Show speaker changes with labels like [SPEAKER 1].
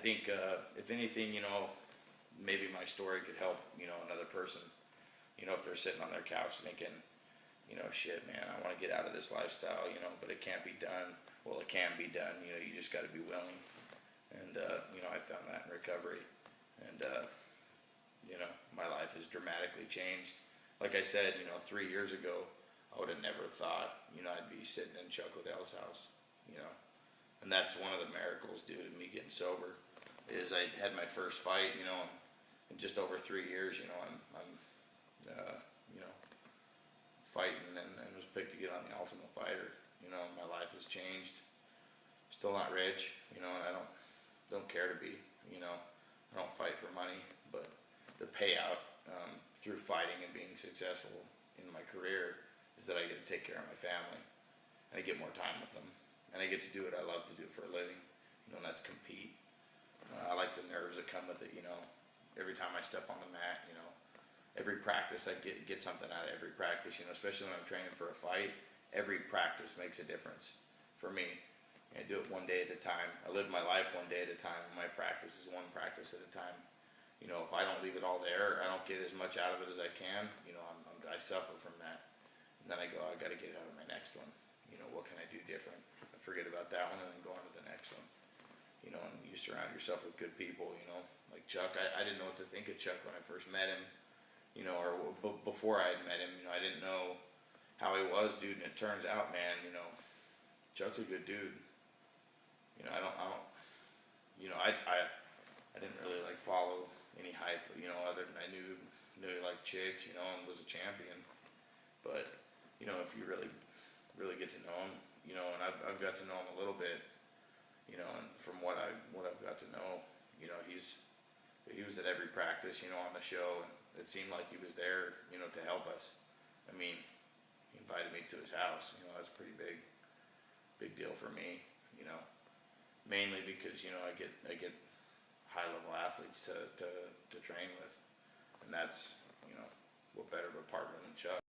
[SPEAKER 1] think, if anything, maybe my story could help, another person, if they're sitting on their couch thinking, shit, man, I want to get out of this lifestyle, but it can't be done. Well, it can be done, you just got to be willing. And, I found that in recovery. And, my life has dramatically changed. Like I said, 3 years ago, I would have never thought, I'd be sitting in Chuck Liddell's house, And that's one of the miracles, dude, of me getting sober, is I had my first fight, in just over 3 years, I'm fighting and was picked to get on the Ultimate Fighter. My life has changed. Still not rich, and I don't care to be, I don't fight for money, but the payout through fighting and being successful in my career is that I get to take care of my family, and I get more time with them, and I get to do what I love to do for a living, and that's compete. I like the nerves that come with it, every time I step on the mat, every practice I get something out of every practice, especially when I'm training for a fight. Every practice makes a difference for me. I do it one day at a time. I live my life one day at a time. My practice is one practice at a time. If I don't leave it all there, I don't get as much out of it as I can. I suffer from that. And then I go, I got to get out of my next one. What can I do different? I forget about that one and then go on to the next one. And you surround yourself with good people, like Chuck. I didn't know what to think of Chuck when I first met him, or before I had met him, I didn't know how he was, dude. And it turns out, man, Chuck's a good dude. I didn't really like follow any hype, other than I knew he liked chicks, and was a champion. But, if you really get to know him, and I've got to know him a little bit, and from what I've got to know, he was at every practice, on the show, and it seemed like he was there, to help us. I mean, he invited me to his house, that's a pretty big deal for me, mainly because, I get high level athletes to train with, and that's, what better of a partner than Chuck.